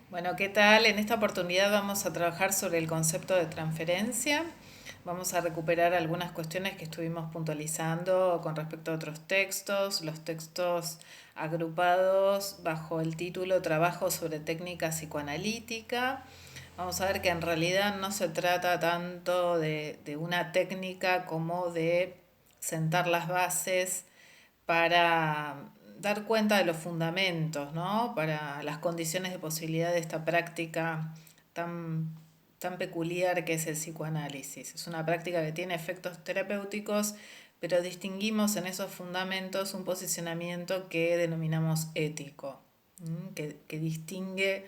Bueno, ¿qué tal? En esta oportunidad vamos a trabajar sobre el concepto de transferencia. Vamos a recuperar algunas cuestiones que estuvimos puntualizando con respecto a otros textos, los textos agrupados bajo el título Trabajo sobre técnica psicoanalítica. Vamos a ver que en realidad no se trata tanto de una técnica como de sentar las bases para dar cuenta de los fundamentos, ¿no? Para las condiciones de posibilidad de esta práctica tan, tan peculiar que es el psicoanálisis. Es una práctica que tiene efectos terapéuticos, pero distinguimos en esos fundamentos un posicionamiento que denominamos ético, que distingue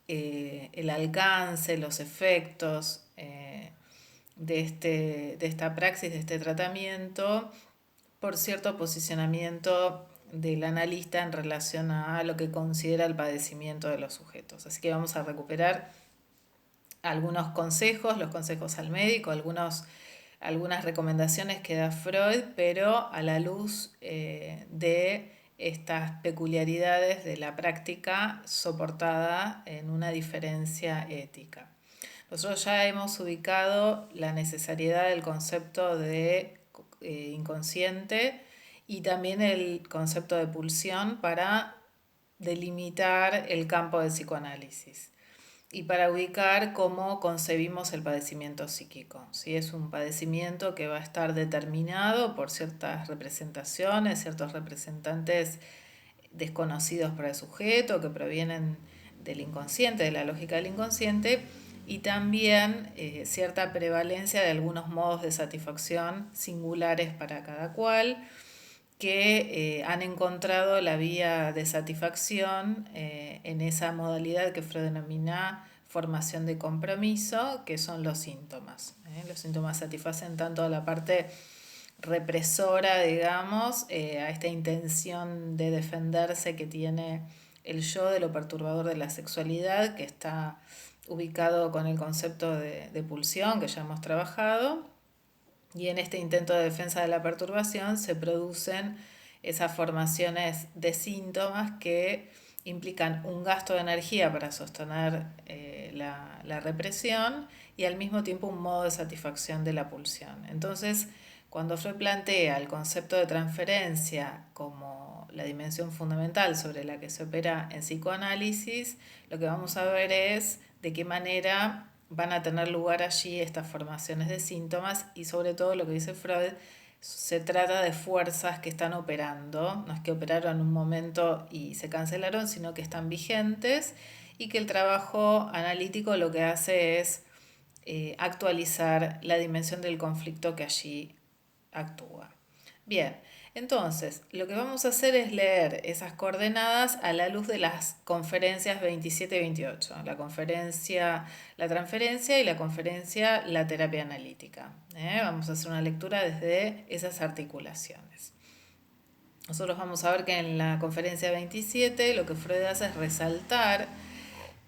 el alcance, los efectos de esta praxis, de este tratamiento, por cierto posicionamiento del analista en relación a lo que considera el padecimiento de los sujetos. Así que vamos a recuperar algunos consejos, los consejos al médico, algunas recomendaciones que da Freud, pero a la luz de estas peculiaridades de la práctica soportada en una diferencia ética. Nosotros ya hemos ubicado la necesariedad del concepto de inconsciente y también el concepto de pulsión para delimitar el campo del psicoanálisis y para ubicar cómo concebimos el padecimiento psíquico. Si es un padecimiento que va a estar determinado por ciertas representaciones, ciertos representantes desconocidos para el sujeto, que provienen del inconsciente, de la lógica del inconsciente, y también cierta prevalencia de algunos modos de satisfacción singulares para cada cual, que han encontrado la vía de satisfacción en esa modalidad que Freud denomina formación de compromiso, que son los síntomas. Los síntomas satisfacen tanto la parte represora, digamos, a esta intención de defenderse que tiene el yo de lo perturbador de la sexualidad, que está ubicado con el concepto de pulsión que ya hemos trabajado, y en este intento de defensa de la perturbación se producen esas formaciones de síntomas que implican un gasto de energía para sostener la represión y al mismo tiempo un modo de satisfacción de la pulsión. Entonces, cuando Freud plantea el concepto de transferencia como la dimensión fundamental sobre la que se opera en psicoanálisis, lo que vamos a ver es de qué manera van a tener lugar allí estas formaciones de síntomas y sobre todo lo que dice Freud, se trata de fuerzas que están operando, no es que operaron en un momento y se cancelaron, sino que están vigentes y que el trabajo analítico lo que hace es actualizar la dimensión del conflicto que allí actúa. Bien, entonces lo que vamos a hacer es leer esas coordenadas a la luz de las conferencias 27 y 28, la conferencia la transferencia y la conferencia la terapia analítica. Vamos a hacer una lectura desde esas articulaciones. Nosotros vamos a ver que en la conferencia 27 lo que Freud hace es resaltar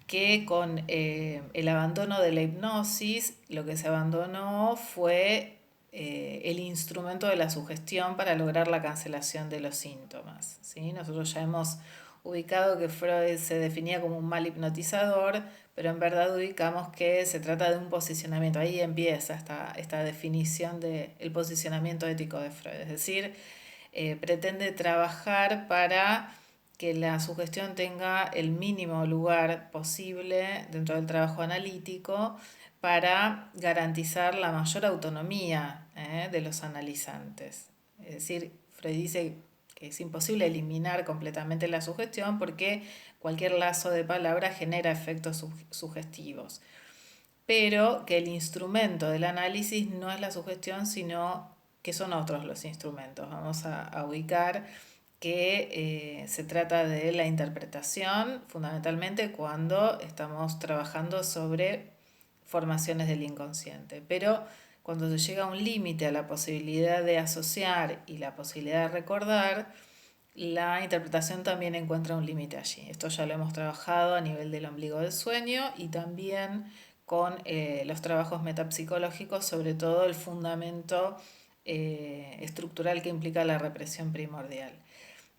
que con el abandono de la hipnosis, lo que se abandonó fue el instrumento de la sugestión para lograr la cancelación de los síntomas. ¿Sí? Nosotros ya hemos ubicado que Freud se definía como un mal hipnotizador, pero en verdad ubicamos que se trata de un posicionamiento. Ahí empieza esta definición del posicionamiento ético de Freud. Es decir, pretende trabajar para que la sugestión tenga el mínimo lugar posible dentro del trabajo analítico para garantizar la mayor autonomía de los analizantes. Es decir, Freud dice que es imposible eliminar completamente la sugestión porque cualquier lazo de palabras genera efectos sugestivos, pero que el instrumento del análisis no es la sugestión, sino que son otros los instrumentos. Vamos a ubicar que se trata de la interpretación, fundamentalmente cuando estamos trabajando sobre formaciones del inconsciente. Pero cuando se llega a un límite a la posibilidad de asociar y la posibilidad de recordar, la interpretación también encuentra un límite allí. Esto ya lo hemos trabajado a nivel del ombligo del sueño y también con los trabajos metapsicológicos, sobre todo el fundamento estructural que implica la represión primordial.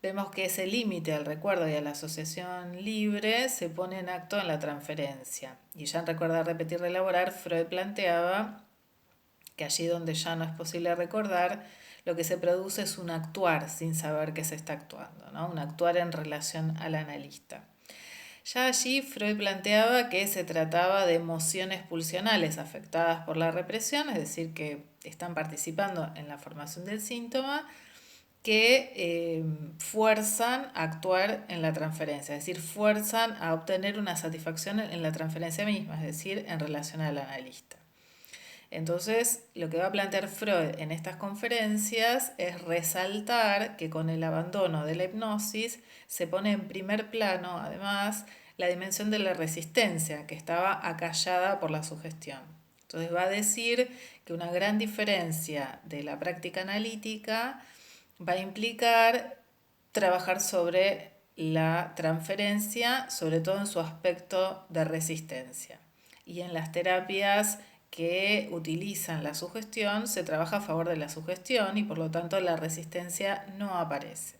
vemos que ese límite al recuerdo y a la asociación libre se pone en acto en la transferencia. Y ya en Recordar, Repetir, Elaborar, Freud planteaba que allí donde ya no es posible recordar, lo que se produce es un actuar sin saber que se está actuando, ¿no? Un actuar en relación al analista. Ya allí Freud planteaba que se trataba de emociones pulsionales afectadas por la represión, es decir, que están participando en la formación del síntoma, que fuerzan a actuar en la transferencia, es decir, fuerzan a obtener una satisfacción en la transferencia misma, es decir, en relación al analista. Entonces, lo que va a plantear Freud en estas conferencias es resaltar que con el abandono de la hipnosis se pone en primer plano, además, la dimensión de la resistencia, que estaba acallada por la sugestión. Entonces va a decir que una gran diferencia de la práctica analítica va a implicar trabajar sobre la transferencia, sobre todo en su aspecto de resistencia. Y en las terapias que utilizan la sugestión se trabaja a favor de la sugestión y por lo tanto la resistencia no aparece.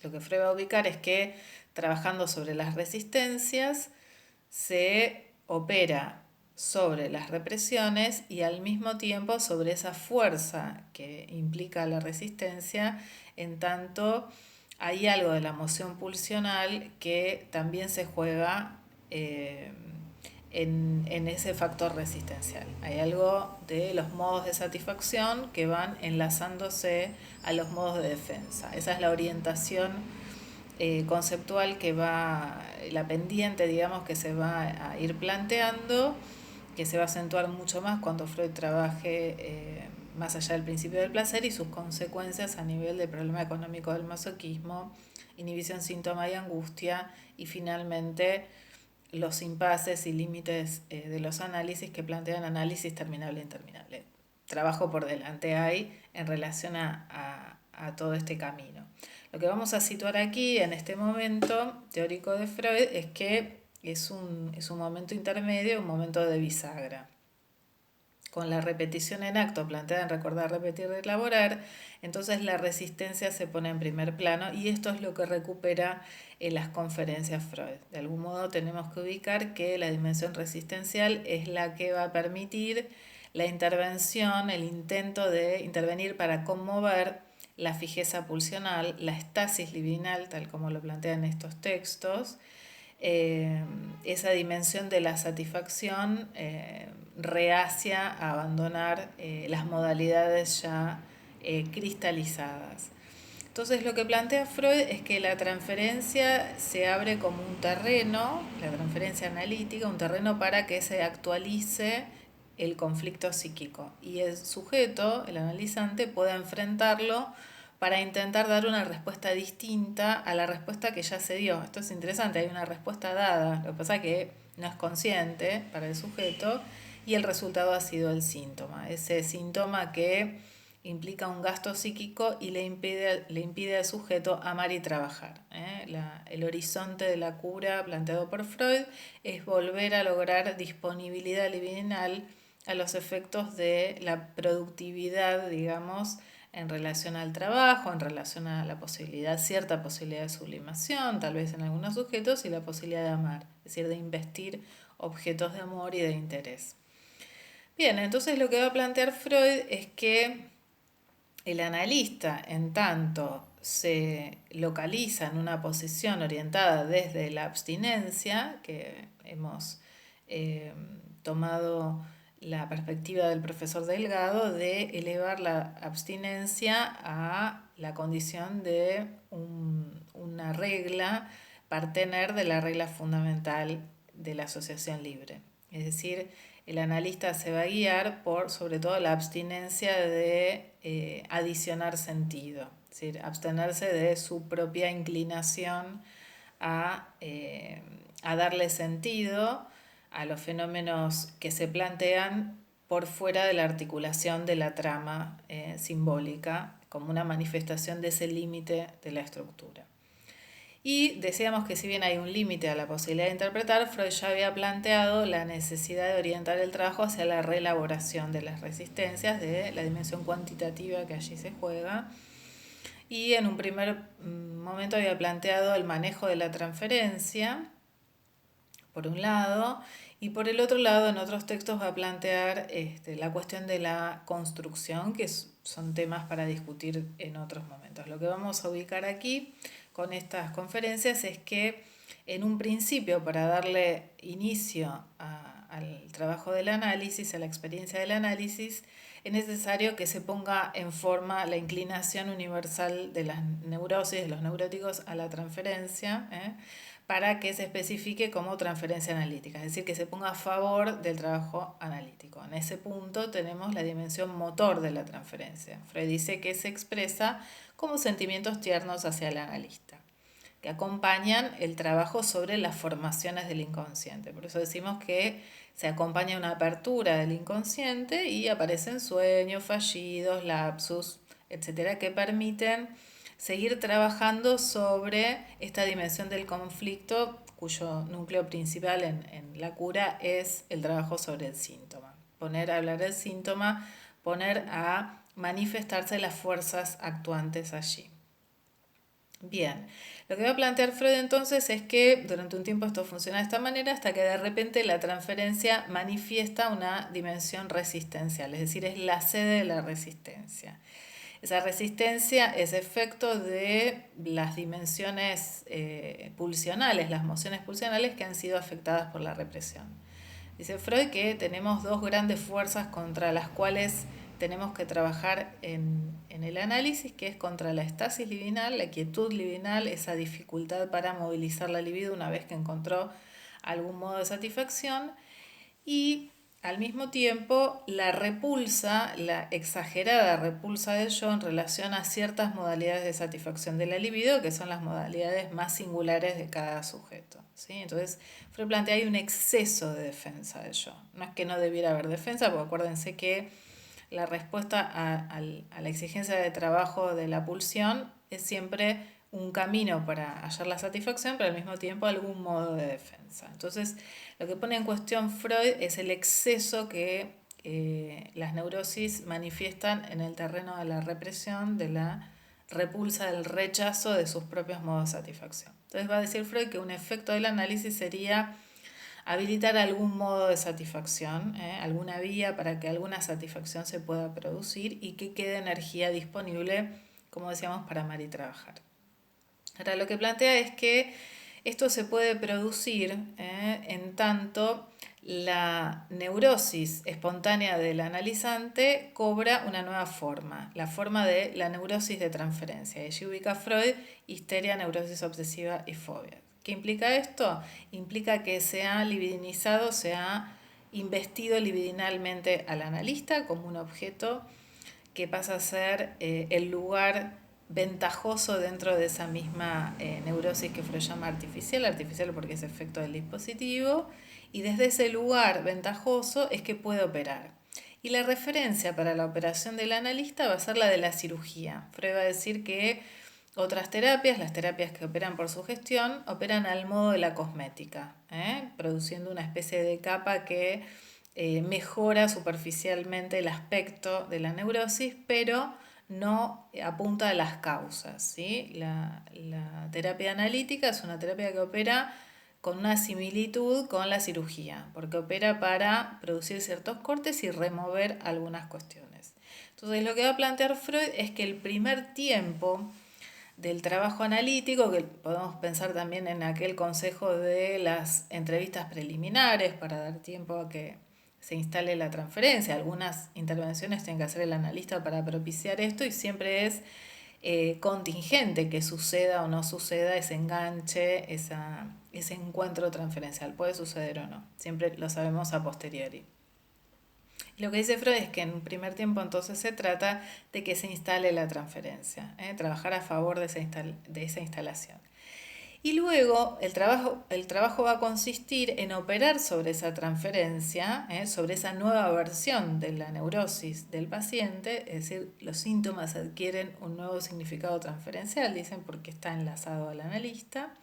Lo que Freud va a ubicar es que trabajando sobre las resistencias se opera sobre las represiones y al mismo tiempo sobre esa fuerza que implica la resistencia, en tanto hay algo de la emoción pulsional que también se juega en ese factor resistencial. Hay algo de los modos de satisfacción que van enlazándose a los modos de defensa. Esa es la orientación conceptual que va, la pendiente, digamos, que se va a ir planteando, que se va a acentuar mucho más cuando Freud trabaje más allá del principio del placer y sus consecuencias a nivel del problema económico del masoquismo, inhibición, síntoma y angustia, y finalmente los impases y límites de los análisis que plantean análisis terminable e interminable. Trabajo por delante hay en relación a todo este camino. Lo que vamos a situar aquí en este momento teórico de Freud es que es un momento intermedio, un momento de bisagra. Con la repetición en acto planteada en Recordar, Repetir, Elaborar, entonces la resistencia se pone en primer plano y esto es lo que recupera en las conferencias Freud. De algún modo tenemos que ubicar que la dimensión resistencial es la que va a permitir la intervención, el intento de intervenir para conmover la fijeza pulsional, la estasis libidinal, tal como lo plantean estos textos, esa dimensión de la satisfacción reacia a abandonar las modalidades ya cristalizadas. Entonces lo que plantea Freud es que la transferencia se abre como un terreno, la transferencia analítica, un terreno para que se actualice el conflicto psíquico y el sujeto, el analizante, pueda enfrentarlo para intentar dar una respuesta distinta a la respuesta que ya se dio. Esto es interesante, hay una respuesta dada, lo que pasa es que no es consciente para el sujeto y el resultado ha sido el síntoma, ese síntoma que implica un gasto psíquico y le impide al sujeto amar y trabajar. El horizonte de la cura planteado por Freud es volver a lograr disponibilidad libidinal a los efectos de la productividad, digamos, en relación al trabajo, en relación a la posibilidad, cierta posibilidad de sublimación, tal vez en algunos sujetos, y la posibilidad de amar, es decir, de investir objetos de amor y de interés. Bien, entonces lo que va a plantear Freud es que el analista, en tanto se localiza en una posición orientada desde la abstinencia, que hemos tomado la perspectiva del profesor Delgado de elevar la abstinencia a la condición de una regla partener de la regla fundamental de la asociación libre. Es decir, el analista se va a guiar por sobre todo la abstinencia de adicionar sentido, es decir, abstenerse de su propia inclinación a darle sentido a los fenómenos que se plantean por fuera de la articulación de la trama simbólica, como una manifestación de ese límite de la estructura. Y decíamos que si bien hay un límite a la posibilidad de interpretar, Freud ya había planteado la necesidad de orientar el trabajo hacia la reelaboración de las resistencias, de la dimensión cuantitativa que allí se juega, y en un primer momento había planteado el manejo de la transferencia, por un lado, y por el otro lado, en otros textos va a plantear la cuestión de la construcción, que son temas para discutir en otros momentos. Lo que vamos a ubicar aquí con estas conferencias es que en un principio, para darle inicio al trabajo del análisis, a la experiencia del análisis, es necesario que se ponga en forma la inclinación universal de las neurosis, de los neuróticos, a la transferencia, para que se especifique como transferencia analítica, es decir, que se ponga a favor del trabajo analítico. En ese punto tenemos la dimensión motor de la transferencia. Freud dice que se expresa como sentimientos tiernos hacia el analista, que acompañan el trabajo sobre las formaciones del inconsciente. Por eso decimos que se acompaña una apertura del inconsciente y aparecen sueños fallidos, lapsus, etcétera, que permiten seguir trabajando sobre esta dimensión del conflicto, cuyo núcleo principal en la cura es el trabajo sobre el síntoma. Poner a hablar del síntoma, poner a manifestarse las fuerzas actuantes allí. Bien, lo que va a plantear Freud entonces es que durante un tiempo esto funciona de esta manera hasta que de repente la transferencia manifiesta una dimensión resistencial, es decir, es la sede de la resistencia. Esa resistencia es efecto de las dimensiones pulsionales, las mociones pulsionales que han sido afectadas por la represión. Dice Freud que tenemos dos grandes fuerzas contra las cuales tenemos que trabajar en el análisis, que es contra la estasis libidinal, la quietud libidinal, esa dificultad para movilizar la libido una vez que encontró algún modo de satisfacción, y al mismo tiempo la repulsa, la exagerada repulsa del yo en relación a ciertas modalidades de satisfacción de la libido, que son las modalidades más singulares de cada sujeto, ¿sí? Entonces, Freud plantea que hay un exceso de defensa del yo. No es que no debiera haber defensa, porque acuérdense que la respuesta a la exigencia de trabajo de la pulsión es siempre un camino para hallar la satisfacción, pero al mismo tiempo algún modo de defensa. Entonces, lo que pone en cuestión Freud es el exceso que las neurosis manifiestan en el terreno de la represión, de la repulsa, del rechazo de sus propios modos de satisfacción. Entonces va a decir Freud que un efecto del análisis sería habilitar algún modo de satisfacción, alguna vía para que alguna satisfacción se pueda producir y que quede energía disponible, como decíamos, para amar y trabajar. Ahora, lo que plantea es que esto se puede producir en tanto la neurosis espontánea del analizante cobra una nueva forma, la forma de la neurosis de transferencia. Allí ubica Freud histeria, neurosis obsesiva y fobia. ¿Qué implica esto? Implica que se ha libidinizado, se ha investido libidinalmente al analista como un objeto que pasa a ser el lugar ventajoso dentro de esa misma neurosis que Freud llama artificial porque es efecto del dispositivo, y desde ese lugar ventajoso es que puede operar. Y la referencia para la operación del analista va a ser la de la cirugía. Freud va a decir que otras terapias, las terapias que operan por sugestión, operan al modo de la cosmética, produciendo una especie de capa que mejora superficialmente el aspecto de la neurosis, pero no apunta a las causas, ¿sí? La terapia analítica es una terapia que opera con una similitud con la cirugía, porque opera para producir ciertos cortes y remover algunas cuestiones. Entonces, lo que va a plantear Freud es que el primer tiempo del trabajo analítico, que podemos pensar también en aquel consejo de las entrevistas preliminares para dar tiempo a que se instale la transferencia. Algunas intervenciones tiene que hacer el analista para propiciar esto y siempre es contingente que suceda o no suceda ese enganche, ese encuentro transferencial. Puede suceder o no, siempre lo sabemos a posteriori. Lo que dice Freud es que en un primer tiempo entonces se trata de que se instale la transferencia, trabajar a favor de esa instalación. Y luego el trabajo va a consistir en operar sobre esa transferencia, sobre esa nueva versión de la neurosis del paciente, es decir, los síntomas adquieren un nuevo significado transferencial, dicen, porque está enlazado al analista.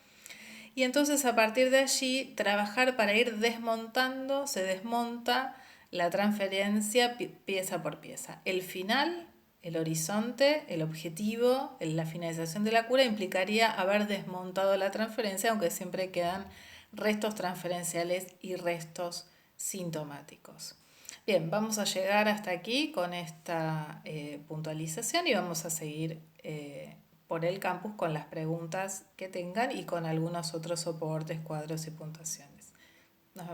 Y entonces a partir de allí trabajar para ir desmontando, se desmonta la transferencia pieza por pieza. El final el horizonte, el objetivo, la finalización de la cura implicaría haber desmontado la transferencia, aunque siempre quedan restos transferenciales y restos sintomáticos. Bien, vamos a llegar hasta aquí con esta puntualización y vamos a seguir por el campus con las preguntas que tengan y con algunos otros soportes, cuadros y puntuaciones. Nos vemos.